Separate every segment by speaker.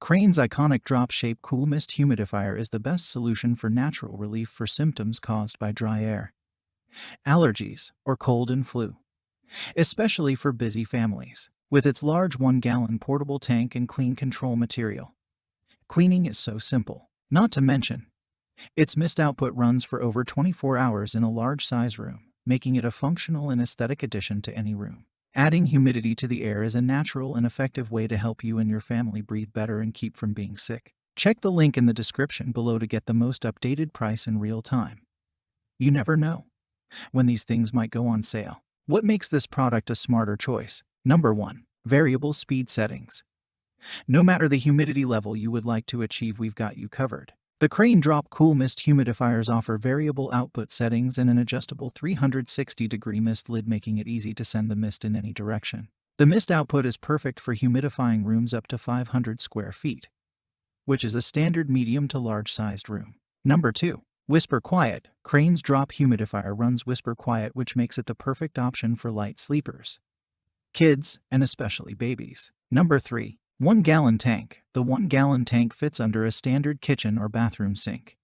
Speaker 1: Crane's iconic drop-shaped cool mist humidifier is the best solution for natural relief for symptoms caused by dry air, allergies, or cold and flu, especially for busy families. With its large 1-gallon portable tank and clean control material, cleaning is so simple. Not to mention, its mist output runs for over 24 hours in a large size room, making it a functional and aesthetic addition to any room. Adding humidity to the air is a natural and effective way to help you and your family breathe better and keep from being sick. Check the link in the description below to get the most updated price in real time. You never know when these things might go on sale. What makes this product a smarter choice? Number 1. Variable speed settings. No matter the humidity level you would like to achieve, we've got you covered. The Crane Drop Cool Mist Humidifiers offer variable output settings and an adjustable 360-degree mist lid, making it easy to send the mist in any direction. The mist output is perfect for humidifying rooms up to 500 square feet, which is a standard medium to large-sized room. Number 2. Whisper Quiet. Crane's Drop Humidifier runs Whisper Quiet, which makes it the perfect option for light sleepers, kids, and especially babies. Number 3. 1-gallon tank. The 1-gallon tank fits under a standard kitchen or bathroom sink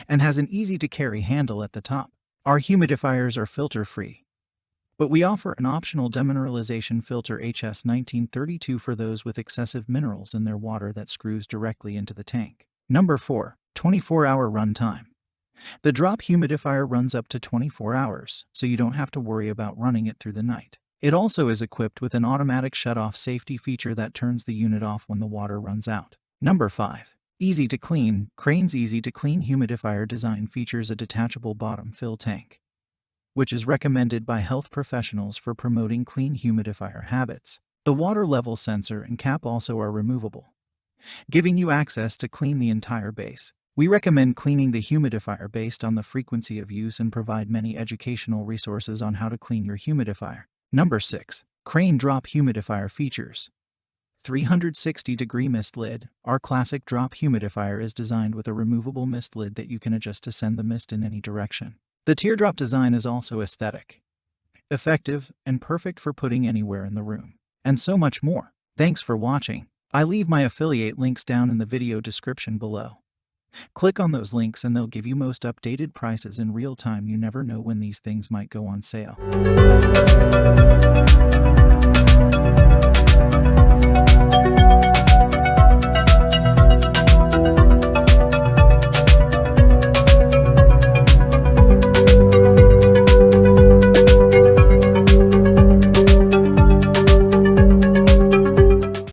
Speaker 1: and has an easy-to-carry handle at the top. Our humidifiers are filter-free, but we offer an optional demineralization filter HS 1932 for those with excessive minerals in their water that screws directly into the tank. Number 4. 24-hour run time. The Drop Humidifier runs up to 24 hours, so you don't have to worry about running it through the night. It also is equipped with an automatic shut-off safety feature that turns the unit off when the water runs out. Number 5. Easy to clean. Crane's Easy to Clean Humidifier design features a detachable bottom fill tank, which is recommended by health professionals for promoting clean humidifier habits. The water level sensor and cap also are removable, giving you access to clean the entire base. We recommend cleaning the humidifier based on the frequency of use and provide many educational resources on how to clean your humidifier. Number 6. Crane Drop Humidifier features 360-degree mist lid. Our classic drop humidifier is designed with a removable mist lid that you can adjust to send the mist in any direction. The teardrop design is also aesthetic, effective, and perfect for putting anywhere in the room. And so much more. Thanks for watching. I leave my affiliate links down in the video description below. Click on those links and they'll give you most updated prices in real time. You never know when these things might go on sale.